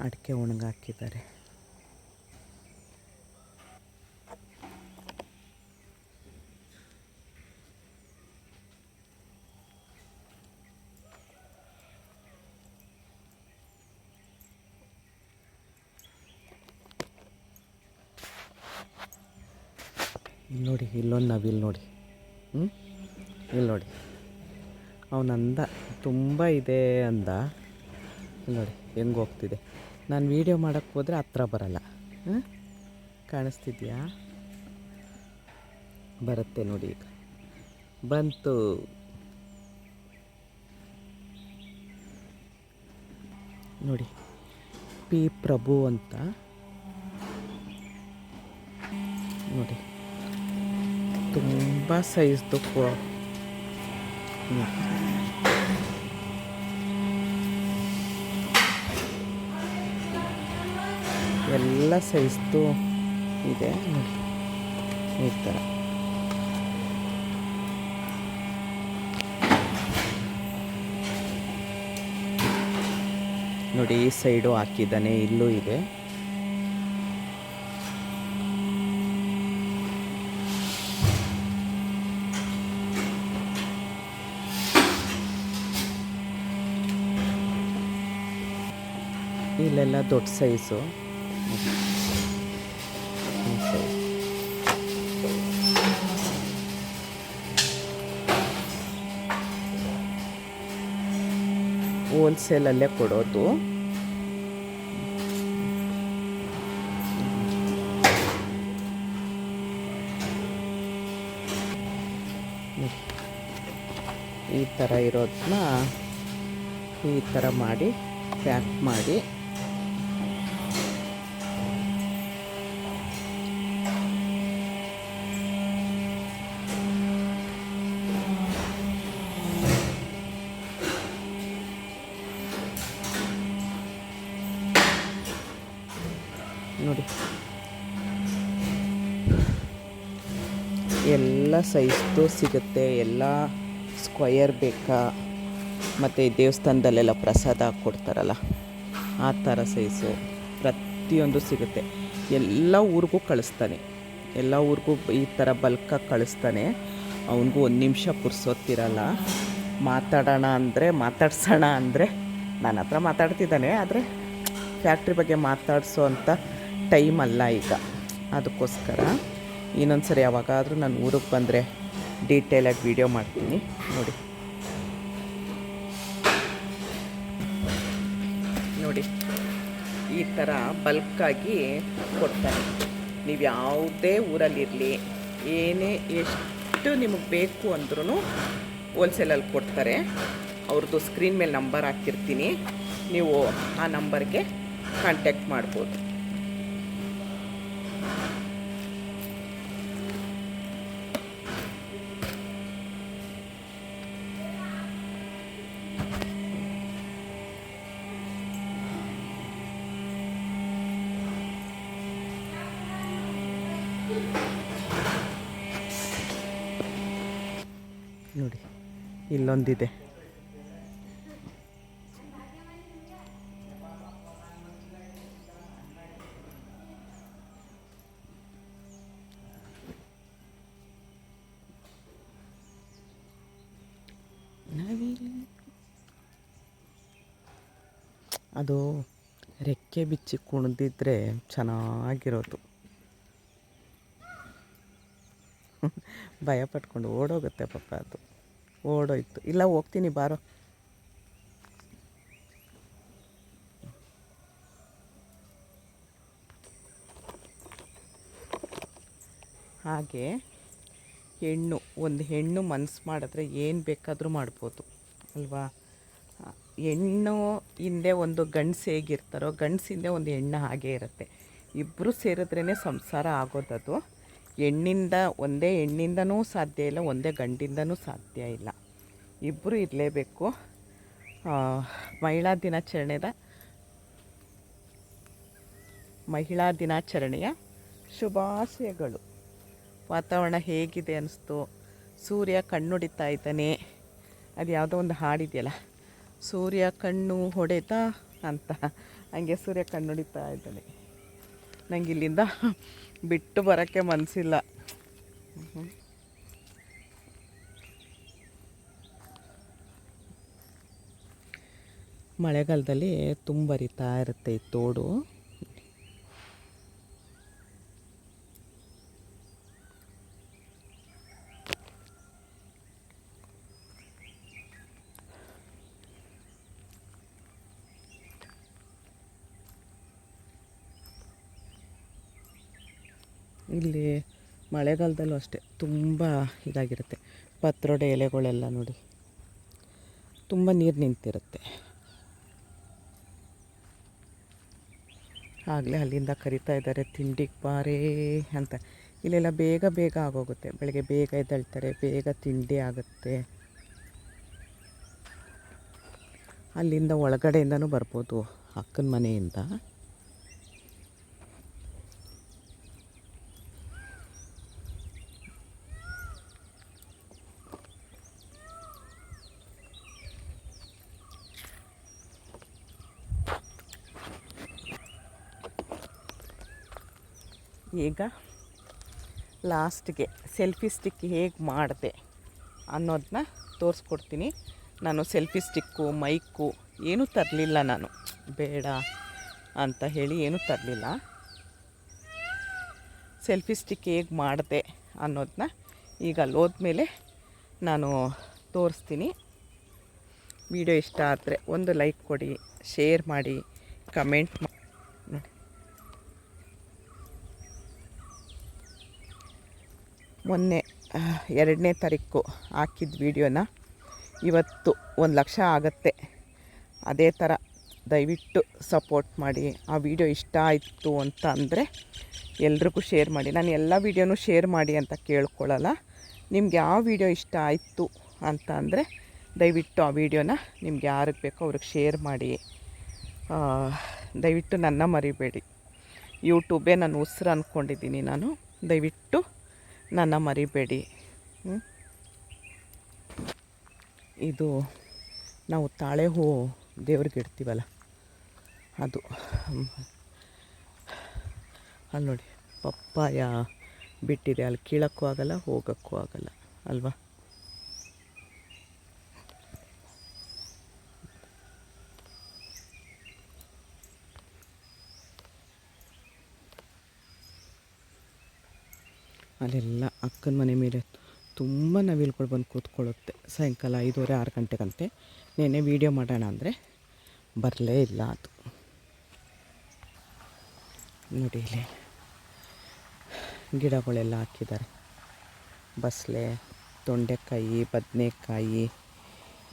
ಅಡಿಕೆ ಒಣಗಾಕಿದ್ದಾರೆ. ಇಲ್ಲಿ ನೋಡಿ, ಇಲ್ಲೊಂದು ನವಿಲು ನೋಡಿ. ಇಲ್ಲಿ ನೋಡಿ, ಅವನಂದ ತುಂಬ ಇದೆ ಅಂದ. ನೋಡಿ ಹೆಂಗೆ ಹೋಗ್ತಿದೆ. ನಾನು ವೀಡಿಯೋ ಮಾಡೋಕ್ಕೆ ಹೋದರೆ ಹತ್ರ ಬರಲ್ಲ. ಕಾಣಿಸ್ತಿದ್ಯಾ? ಬರುತ್ತೆ ನೋಡಿ, ಈಗ ಬಂತು. ನೋಡಿ ಪಿ ಪ್ರಭು ಅಂತ ನೋಡಿ, ತುಂಬ ಸೈಜ್ದು ಎಲ್ಲ ಸೈಜ್ದು ಇದೆ ನೋಡಿ, ಈ ಥರ. ನೋಡಿ ಈ ಸೈಡು ಹಾಕಿದ್ದಾನೆ, ಇಲ್ಲೂ ಇದೆ. ಇಲ್ಲೆಲ್ಲ ದೊಡ್ಡ ಸೈಜು. ಹೋಲ್ಸೇಲಲ್ಲೇ ಕೊಡೋದು. ಈ ಥರ ಇರೋದನ್ನ ಈ ಥರ ಮಾಡಿ ಪ್ಯಾಕ್ ಮಾಡಿ ನೋಡಿ, ಎಲ್ಲ ಸೈಜ್ದು ಸಿಗುತ್ತೆ. ಎಲ್ಲ ಸ್ಕ್ವಯರ್ ಬೇಕಾ, ಮತ್ತು ದೇವಸ್ಥಾನದಲ್ಲೆಲ್ಲ ಪ್ರಸಾದ ಕೊಡ್ತಾರಲ್ಲ ಆ ಥರ ಸೈಜು ಪ್ರತಿಯೊಂದು ಸಿಗುತ್ತೆ. ಎಲ್ಲ ಊರಿಗೂ ಕಳಿಸ್ತಾನೆ, ಎಲ್ಲ ಊರಿಗೂ ಈ ಥರ ಬಲ್ಕಾಗಿ ಕಳಿಸ್ತಾನೆ. ಅವನಿಗೂ ಒಂದು ನಿಮಿಷ ಪುರ್ಸೊತ್ತಿರಲ್ಲ. ಮಾತಾಡ್ಸೋಣ ಅಂದರೆ ನನ್ನ ಹತ್ರ ಮಾತಾಡ್ತಿದ್ದಾನೆ, ಆದರೆ ಫ್ಯಾಕ್ಟ್ರಿ ಬಗ್ಗೆ ಮಾತಾಡಿಸೋ ಅಂಥ ಟೈಮ್ ಅಲ್ಲ ಈಗ. ಅದಕ್ಕೋಸ್ಕರ ಇನ್ನೊಂದು ಸರಿ ಯಾವಾಗಾದರೂ ನಾನು ಊರಿಗೆ ಬಂದರೆ ಡೀಟೇಲಾಗಿ ವೀಡಿಯೋ ಮಾಡ್ತೀನಿ. ನೋಡಿ ನೋಡಿ ಈ ಥರ ಬಲ್ಕಾಗಿ ಕೊಡ್ತಾರೆ. ನೀವು ಯಾವುದೇ ಊರಲ್ಲಿರಲಿ, ಎಷ್ಟು ನಿಮಗೆ ಬೇಕು ಅಂದ್ರೂ ಹೋಲ್ಸೇಲಲ್ಲಿ ಕೊಡ್ತಾರೆ. ಅವ್ರದ್ದು ಸ್ಕ್ರೀನ್ ಮೇಲೆ ನಂಬರ್ ಹಾಕಿರ್ತೀನಿ, ನೀವು ಆ ನಂಬರ್ಗೆ ಕಾಂಟ್ಯಾಕ್ಟ್ ಮಾಡ್ಬೋದು. ನೋಡಿ ಇಲ್ಲೊಂದಿದೆ. ಅದು ರೆಕ್ಕೆ ಬಿಚ್ಚಿ ಕುಣಿದಿದ್ರೆ ಚೆನ್ನಾಗಿರೋದು. ಭಯ ಪಟ್ಕೊಂಡು ಓಡೋಗುತ್ತೆ ಪಾಪ, ಅದು ಓಡೋಯ್ತು. ಇಲ್ಲ ಹೋಗ್ತೀನಿ ಬಾರೋ. ಹಾಗೆ ಒಂದು ಹೆಣ್ಣು ಮನಸ್ಸು ಮಾಡಿದ್ರೆ ಏನು ಬೇಕಾದರೂ ಮಾಡ್ಬೋದು ಅಲ್ವಾ. ಹೆಣ್ಣು ಹಿಂದೆ ಒಂದು ಗಂಡಸು ಹೇಗಿರ್ತಾರೋ, ಗಂಡಸು ಹಿಂದೆ ಒಂದು ಹೆಣ್ಣು ಹಾಗೇ ಇರುತ್ತೆ. ಇಬ್ಬರು ಸೇರಿದ್ರೇ ಸಂಸಾರ ಆಗೋದದು. ಒಂದೇ ಹೆಣ್ಣಿಂದನೂ ಸಾಧ್ಯ ಇಲ್ಲ, ಒಂದೇ ಗಂಡಿಂದನೂ ಸಾಧ್ಯ ಇಲ್ಲ. ಇಬ್ಬರು ಇರಲೇಬೇಕು. ಮಹಿಳಾ ದಿನಾಚರಣೆಯ ಶುಭಾಶಯಗಳು. ವಾತಾವರಣ ಹೇಗಿದೆ ಅನ್ನಿಸ್ತು. ಸೂರ್ಯ ಕಣ್ಣುಡಿತಾ ಇದ್ದಾನೆ. ಅದು ಯಾವುದೋ ಒಂದು ಹಾಡಿದೆಯಲ್ಲ, ಸೂರ್ಯ ಕಣ್ಣು ಹೊಡೆತ ಅಂತ, ಹಂಗೆ ಸೂರ್ಯ ಕಣ್ಣುಡಿತಾ ಇದ್ದಾನೆ. ನಂಗೆ ಇಲ್ಲಿಂದ ಬಿಟ್ಟು ಬರೋಕ್ಕೆ ಮನಸ್ಸಿಲ್ಲ. ಮಳೆಗಾಲದಲ್ಲಿ ತುಂಬರಿತಾ ಇರುತ್ತೆ ಈ ತೋಡು. ಇಲ್ಲಿ ಮಳೆಗಾಲದಲ್ಲೂ ಅಷ್ಟೇ ತುಂಬ ಇದಾಗಿರುತ್ತೆ. ಪತ್ರೊಡೆ ಎಲೆಗಳೆಲ್ಲ ನೋಡಿ ತುಂಬ ನೀರು ನಿಂತಿರುತ್ತೆ. ಆಗಲೇ ಅಲ್ಲಿಂದ ಕರಿತಾ ಇದ್ದಾರೆ ತಿಂಡಿಗೆ ಬಾರೇ ಅಂತ. ಇಲ್ಲೆಲ್ಲ ಬೇಗ ಬೇಗ ಆಗೋಗುತ್ತೆ. ಬೆಳಗ್ಗೆ ಬೇಗ ಎದ್ದೇಳ್ತಾರೆ, ಬೇಗ ತಿಂಡಿ ಆಗುತ್ತೆ. ಅಲ್ಲಿಂದ ಒಳಗಡೆಯಿಂದನೂ ಬರ್ಬೋದು, ಅಕ್ಕನ ಮನೆಯಿಂದ. ಈಗ ಲಾಸ್ಟ್ಗೆ ಸೆಲ್ಫಿ ಸ್ಟಿಕ್ ಹೇಗೆ ಮಾಡಿದೆ ಅನ್ನೋದನ್ನ ತೋರಿಸ್ಕೊಡ್ತೀನಿ. ನಾನು ಸೆಲ್ಫಿ ಸ್ಟಿಕ್ಕು, ಮೈಕು ಏನೂ ತರಲಿಲ್ಲ. ನಾನು ಬೇಡ ಅಂತ ಹೇಳಿ ಏನೂ ತರಲಿಲ್ಲ. ಸೆಲ್ಫಿ ಸ್ಟಿಕ್ ಹೇಗೆ ಮಾಡಿದೆ ಅನ್ನೋದನ್ನ ಈಗ ಅಲ್ಲಿ ಹೋದ್ಮೇಲೆ ನಾನು ತೋರಿಸ್ತೀನಿ. ವಿಡಿಯೋ ಇಷ್ಟ ಆದರೆ ಒಂದು ಲೈಕ್ ಕೊಡಿ, ಶೇರ್ ಮಾಡಿ, ಕಮೆಂಟ್ ಮಾಡಿ. ನೋಡಿ, ಮೊನ್ನೆ 2ನೇ ತಾರೀಕು ಹಾಕಿದ ವಿಡಿಯೋನ ಇವತ್ತು 1,00,000 ಆಗುತ್ತೆ. ಅದೇ ಥರ ದಯವಿಟ್ಟು ಸಪೋರ್ಟ್ ಮಾಡಿ. ಆ ವಿಡಿಯೋ ಇಷ್ಟ ಆಯಿತು ಅಂತ ಅಂದರೆ ಎಲ್ರಿಗೂ ಶೇರ್ ಮಾಡಿ. ನಾನು ಎಲ್ಲ ವಿಡಿಯೋನೂ ಶೇರ್ ಮಾಡಿ ಅಂತ ಕೇಳ್ಕೊಳ್ಳಲ್ಲ. ನಿಮ್ಗೆ ಯಾವ ವಿಡಿಯೋ ಇಷ್ಟ ಆಯಿತು ಅಂತ ಅಂದರೆ ದಯವಿಟ್ಟು ಆ ವಿಡಿಯೋನ ನಿಮ್ಗೆ ಯಾರಿಗೆ ಬೇಕೋ ಅವ್ರಿಗೆ ಶೇರ್ ಮಾಡಿ. ದಯವಿಟ್ಟು ನನ್ನ ಮರಿಬೇಡಿ. ಯೂಟ್ಯೂಬೇ ನಾನು ಉಸಿರು ಅಂದ್ಕೊಂಡಿದ್ದೀನಿ. ನಾನು ದಯವಿಟ್ಟು ನನ್ನ ಮರಿಬೇಡಿ. ಇದು ನಾವು ತಾಳೆ ಹೂವು ದೇವ್ರಿಗೆ ಇಡ್ತೀವಲ್ಲ, ಅದು. ಅಲ್ಲಿ ನೋಡಿ ಪಪ್ಪಾಯ ಬಿಟ್ಟಿದೆ. ಅಲ್ಲಿ ಕೀಳಕ್ಕೂ ಆಗಲ್ಲ, ಹೋಗೋಕ್ಕೂ ಆಗಲ್ಲ ಅಲ್ವಾ. ಅಲ್ಲೆಲ್ಲ ಅಕ್ಕನ ಮನೆ ಮೇಲೆ ತುಂಬ ನವಿಲುಗಳು ಬಂದು ಕೂತ್ಕೊಳ್ಳುತ್ತೆ. ಸಾಯಂಕಾಲ 5:30, 6 ಗಂಟೆಗಂತೆ. ನೆನ್ನೆ ವೀಡಿಯೋ ಮಾಡೋಣ ಅಂದರೆ ಬರಲೇ ಇಲ್ಲ ಅದು. ನೋಡಿ ಇಲ್ಲಿ ಗಿಡಗಳೆಲ್ಲ ಹಾಕಿದ್ದಾರೆ. ಬಸಳೆ, ತೊಂಡೆಕಾಯಿ, ಬದನೆಕಾಯಿ,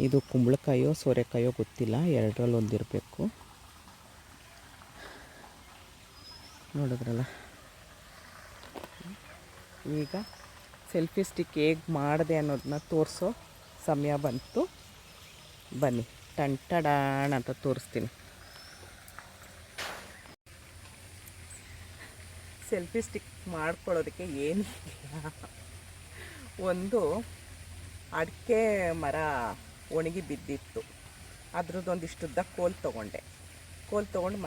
ಇದು ಕುಂಬಳಕಾಯೋ ಸೋರೆಕಾಯೋ ಗೊತ್ತಿಲ್ಲ, ಎರಡರಲ್ಲಿ ಒಂದಿರಬೇಕು. ನೋಡಿದ್ರಲ್ಲ. ಈಗ ಸೆಲ್ಫಿ ಸ್ಟಿಕ್ ಹೇಗೆ ಮಾಡಿದೆ ಅನ್ನೋದನ್ನ ತೋರಿಸೋ ಸಮಯ ಬಂತು. ಬನ್ನಿ, ಟಂಟಡಾಣ ಅಂತ ತೋರಿಸ್ತೀನಿ. ಸೆಲ್ಫಿ ಸ್ಟಿಕ್ ಮಾಡ್ಕೊಳ್ಳೋದಕ್ಕೆ ಏನಿಲ್ಲ, ಒಂದು ಅಡಿಕೆ ಮರ ಒಣಗಿ ಬಿದ್ದಿತ್ತು, ಅದ್ರದ್ದೊಂದಿಷ್ಟುದ್ದ ಕೋಲ್ ತೊಗೊಂಡು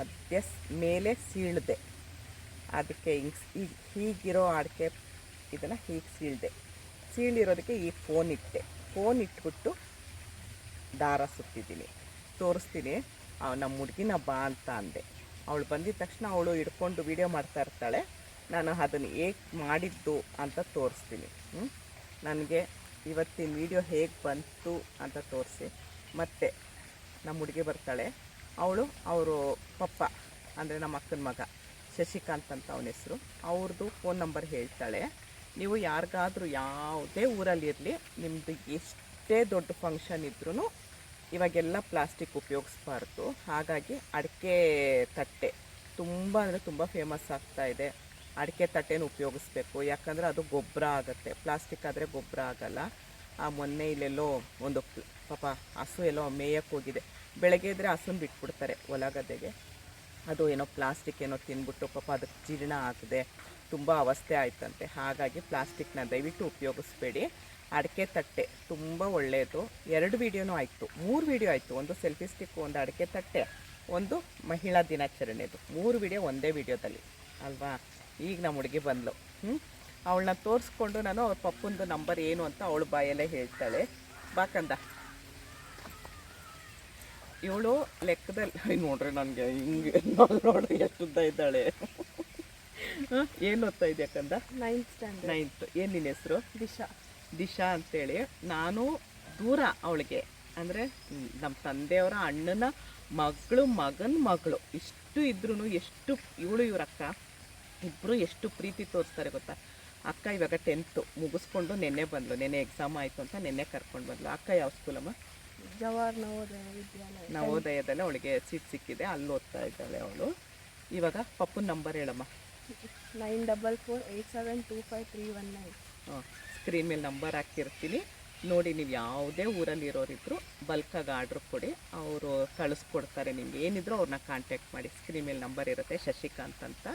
ಮೇಲೆ ಸೀಳಿದೆ. ಅದಕ್ಕೆ ಹೀಗಿರೋ ಅಡಿಕೆ ಇದನ್ನು ಹೀಗೆ ಸೀಳಿರೋದಕ್ಕೆ ಈ ಫೋನ್ ಇಟ್ಬಿಟ್ಟು ದಾರ ಸುತ್ತಿದ್ದೀನಿ. ತೋರಿಸ್ತೀನಿ. ನಮ್ಮ ಹುಡುಗಿನ ಬಾ ಅಂತ ಅಂದೆ. ಅವಳು ಬಂದಿದ ತಕ್ಷಣ ಅವಳು ಹಿಡ್ಕೊಂಡು ವೀಡಿಯೋ ಮಾಡ್ತಾ ಇರ್ತಾಳೆ. ನಾನು ಅದನ್ನು ಹೇಗೆ ಮಾಡಿದ್ದು ಅಂತ ತೋರಿಸ್ತೀನಿ. ನನಗೆ ಇವತ್ತಿನ ವೀಡಿಯೋ ಹೇಗೆ ಬಂತು ಅಂತ ತೋರಿಸಿ. ಮತ್ತು ನಮ್ಮ ಹುಡುಗಿ ಬರ್ತಾಳೆ, ಅವರು ಪಪ್ಪ ಅಂದರೆ ನಮ್ಮ ಅಕ್ಕನ ಮಗ ಶಶಿಕಾಂತ್ ಅಂತ ಅವನ ಹೆಸರು, ಅವ್ರದ್ದು ಫೋನ್ ನಂಬರ್ ಹೇಳ್ತಾಳೆ. ನೀವು ಯಾರಿಗಾದ್ರೂ ಯಾವುದೇ ಊರಲ್ಲಿರಲಿ, ನಿಮ್ಮದು ಎಷ್ಟೇ ದೊಡ್ಡ ಫಂಕ್ಷನ್ ಇದ್ರೂ ಇವಾಗೆಲ್ಲ ಪ್ಲಾಸ್ಟಿಕ್ ಉಪಯೋಗಿಸ್ಬಾರ್ದು. ಹಾಗಾಗಿ ಅಡಿಕೆ ತಟ್ಟೆ ತುಂಬ ಅಂದರೆ ತುಂಬ ಫೇಮಸ್ ಆಗ್ತಾಯಿದೆ. ಅಡಿಕೆ ತಟ್ಟೆನೂ ಉಪಯೋಗಿಸ್ಬೇಕು, ಯಾಕಂದರೆ ಅದು ಗೊಬ್ಬರ ಆಗುತ್ತೆ. ಪ್ಲಾಸ್ಟಿಕ್ ಆದರೆ ಗೊಬ್ಬರ ಆಗಲ್ಲ. ಮೊನ್ನೆ ಇಲ್ಲೆಲ್ಲೋ ಒಂದು ಪಾಪ ಹಸು ಎಲ್ಲೋ ಮೇಯಕ್ಕೆ ಹೋಗಿದೆ. ಬೆಳಗ್ಗೆ ಇದ್ದರೆ ಹಸುನ ಬಿಟ್ಬಿಡ್ತಾರೆ ಹೊಲ ಗದ್ದೆಗೆ. ಅದು ಏನೋ ಪ್ಲಾಸ್ಟಿಕ್ ಏನೋ ತಿಂದ್ಬಿಟ್ಟು ಪಾಪ ಅದಕ್ಕೆ ಜೀರ್ಣ ಆಗದೆ ತುಂಬ ಅವಸ್ಥೆ ಆಯ್ತಂತೆ. ಹಾಗಾಗಿ ಪ್ಲಾಸ್ಟಿಕ್ನ ದಯವಿಟ್ಟು ಉಪಯೋಗಿಸ್ಬೇಡಿ. ಅಡಿಕೆ ತಟ್ಟೆ ತುಂಬ ಒಳ್ಳೆಯದು. 2 ವೀಡಿಯೋನೂ ಆಯಿತು, 3 ವೀಡಿಯೋ ಆಯಿತು. ಒಂದು ಸೆಲ್ಫಿ ಸ್ಟಿಕ್ಕು, ಒಂದು ಅಡಿಕೆ ತಟ್ಟೆ, ಒಂದು ಮಹಿಳಾ ದಿನಾಚರಣೆದು. 3 ವೀಡಿಯೋ ಒಂದೇ ವೀಡಿಯೋದಲ್ಲಿ ಅಲ್ವಾ. ಈಗ ನಮ್ಮ ಹುಡುಗಿ ಬಂದಳು. ಅವಳನ್ನ ತೋರಿಸ್ಕೊಂಡು ನಾನು ಅವ್ರ ಪಪ್ಪಂದು ನಂಬರ್ ಏನು ಅಂತ ಅವಳು ಬಾಯಲ್ಲೇ ಹೇಳ್ತಾಳೆ. ಬಾಕಂದ ಇವಳು ಲೆಕ್ಕದಲ್ಲಿ ನೋಡ್ರಿ, ನನಗೆ ಹಿಂಗೆ ನೋಡ್ರಿ ಎಷ್ಟುದ್ದ ಇದ್ದಾಳೆ. ಏನು ಓದ್ತಾ ಇದೆಯಾಕಂದ? 9th standard. 9th. ಏನು ನಿನ್ನ ಹೆಸರು? ದಿಶಾ ಅಂತೇಳಿ. ನಾನು ದೂರ ಅವಳಿಗೆ, ಅಂದರೆ ನಮ್ಮ ತಂದೆಯವರ ಅಣ್ಣನ ಮಗನ ಮಗಳು. ಇಷ್ಟು ಇದ್ರೂ ಎಷ್ಟು ಇವ್ರ ಅಕ್ಕ ಇಬ್ಬರು ಎಷ್ಟು ಪ್ರೀತಿ ತೋರಿಸ್ತಾರೆ ಗೊತ್ತಾ. ಅಕ್ಕ ಇವಾಗ 10th ಮುಗಿಸ್ಕೊಂಡು ನೆನ್ನೆ ಬಂದ್ಲು. ನೆನ್ನೆ ಎಕ್ಸಾಮ್ ಆಯಿತು ಅಂತ ನೆನ್ನೆ ಕರ್ಕೊಂಡು ಬಂದ್ಲು. ಅಕ್ಕ ಯಾವ ಸ್ಕೂಲಮ್ಮ? ಜವಾಹರ್ ನವೋದಯ ವಿದ್ಯಾಲಯ. ನವೋದಯದಲ್ಲೇ ಅವಳಿಗೆ ಸೀಟ್ ಸಿಕ್ಕಿದೆ, ಅಲ್ಲಿ ಓದ್ತಾ ಇದ್ದಾಳೆ ಅವಳು. ಇವಾಗ ಪಪ್ಪನ ನಂಬರ್ ಹೇಳಮ್ಮ. 9448725319. ಸ್ಕ್ರೀನ್ ಮೇಲೆ ನಂಬರ್ ಹಾಕಿರ್ತೀನಿ ನೋಡಿ. ನೀವು ಯಾವುದೇ ಊರಲ್ಲಿ ಇರೋರಿದ್ರು ಬಲ್ಕಾಗಿ ಆರ್ಡ್ರ್ ಕೊಡಿ, ಅವರು ಕಳಿಸ್ಕೊಡ್ತಾರೆ. ನಿಮ್ಗೆ ಏನಿದ್ರು ಅವ್ರನ್ನ ಕಾಂಟ್ಯಾಕ್ಟ್ ಮಾಡಿ. ಸ್ಕ್ರೀನ್ ಮೇಲೆ ನಂಬರ್ ಇರುತ್ತೆ, ಶಶಿಕಾಂತ್ ಅಂತ,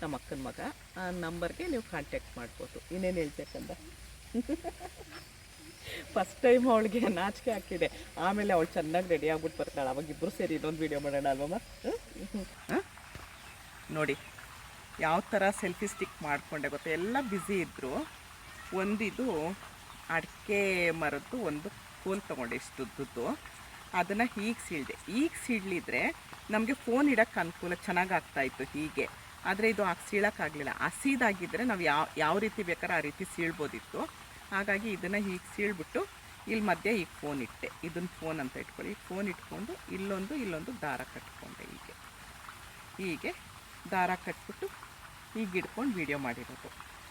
ನಮ್ಮ ಅಕ್ಕನ ಮಗ. ಆ ನಂಬರ್ಗೆ ನೀವು ಕಾಂಟ್ಯಾಕ್ಟ್ ಮಾಡ್ಬೋದು. ಇನ್ನೇನು ಹೇಳ್ಬೇಕಂದ? ಫಸ್ಟ್ ಟೈಮ್ ಅವಳಿಗೆ ನಾಚಿಕೆ ಹಾಕಿದೆ. ಆಮೇಲೆ ಅವಳು ಚೆನ್ನಾಗಿ ರೆಡಿ ಆಗ್ಬಿಟ್ಟು ಬರ್ತಾಳೆ. ಅವಾಗ ಇಬ್ಬರು ಸೇರಿ ಇನ್ನೊಂದು ವೀಡಿಯೋ ಮಾಡೋಣ ಅಲ್ವಮ್ಮ? ನೋಡಿ ಯಾವ ಥರ ಸೆಲ್ಫಿ ಸ್ಟಿಕ್ ಮಾಡಿಕೊಂಡೆ ಗೊತ್ತಾ. ಎಲ್ಲ ಬ್ಯುಸಿ ಇದ್ದರು. ಒಂದಿದು ಅಡಿಕೆ ಮರದ್ದು ಒಂದು ಕೋಲ್ ತೊಗೊಂಡೆ ಇಷ್ಟುದ್ದು. ಅದನ್ನು ಹೀಗೆ ಸೀಳಲಿದ್ರೆ ನಮಗೆ ಫೋನ್ ಇಡೋಕ್ಕೆ ಅನುಕೂಲ, ಚೆನ್ನಾಗಿ ಆಗ್ತಾಯಿತ್ತು ಹೀಗೆ. ಆದರೆ ಇದು ಸೀಳೋಕ್ಕಾಗಲಿಲ್ಲ. ಹಸಿದಾಗಿದ್ದರೆ ನಾವು ಯಾವ ರೀತಿ ಬೇಕಾದ್ರೆ ಆ ರೀತಿ ಸೀಳ್ಬೋದಿತ್ತು. ಹಾಗಾಗಿ ಇದನ್ನು ಹೀಗೆ ಸೀಳ್ಬಿಟ್ಟು ಇಲ್ಲಿ ಮಧ್ಯೆ ಈಗ ಫೋನ್ ಇಟ್ಟೆ. ಇದನ್ನು ಫೋನ್ ಅಂತ ಇಟ್ಕೊಳ್ಳಿ. ಫೋನ್ ಇಟ್ಕೊಂಡು ಇಲ್ಲೊಂದು ದಾರ ಕಟ್ಕೊಂಡೆ. ಹೀಗೆ ದಾರ ಕಟ್ಬಿಟ್ಟು ಈಗ ಇಟ್ಕೊಂಡು ವೀಡಿಯೋ ಮಾಡಿರೋದು.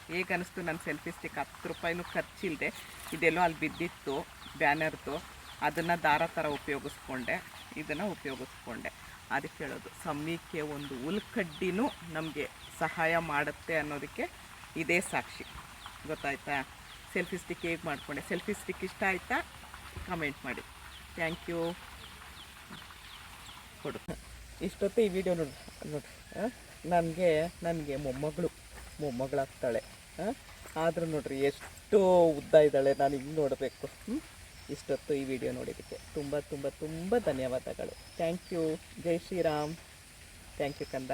ಹೇಗೆ ಅನ್ನಿಸ್ತು ನನ್ನ ಸೆಲ್ಫಿ ಸ್ಟಿಕ್? 10 ರೂಪಾಯಿನೂ ಖರ್ಚಿಲ್ಲದೆ ಇದೆಲ್ಲೋ ಅಲ್ಲಿ ಬಿದ್ದಿತ್ತು ಬ್ಯಾನರ್ದು, ಅದನ್ನು ದಾರ ಥರ ಉಪಯೋಗಿಸ್ಕೊಂಡೆ. ಅದಕ್ಕೆ ಹೇಳೋದು, ಸಮಯಕ್ಕೆ ಒಂದು ಹುಲ್ಕಡ್ಡಿನೂ ನಮಗೆ ಸಹಾಯ ಮಾಡುತ್ತೆ ಅನ್ನೋದಕ್ಕೆ ಇದೇ ಸಾಕ್ಷಿ. ಗೊತ್ತಾಯ್ತಾ? ಸೆಲ್ಫಿ ಸ್ಟಿಕ್ ಹೇಗೆ ಮಾಡಿಕೊಂಡೆ? ಸೆಲ್ಫಿ ಸ್ಟಿಕ್ ಇಷ್ಟ ಆಯಿತಾ? ಕಮೆಂಟ್ ಮಾಡಿ. Thank you. ಕೊಡು. ಇಷ್ಟೊತ್ತು ಈ ವಿಡಿಯೋ ನೋಡ್ರಿ. ನನಗೆ ಮೊಮ್ಮಗಳಾಗ್ತಾಳೆ. ಆದರೂ ನೋಡ್ರಿ ಎಷ್ಟು ಉದ್ದ ಇದ್ದಾಳೆ. ನಾನು ಹಿಂಗೆ ನೋಡಬೇಕು. ಇಷ್ಟೊತ್ತು ಈ ವಿಡಿಯೋ ನೋಡಿದ್ದಕ್ಕೆ ತುಂಬ ತುಂಬ ತುಂಬ ಧನ್ಯವಾದಗಳು. Thank you. Jai Shriram. Thank you ಕಂದ.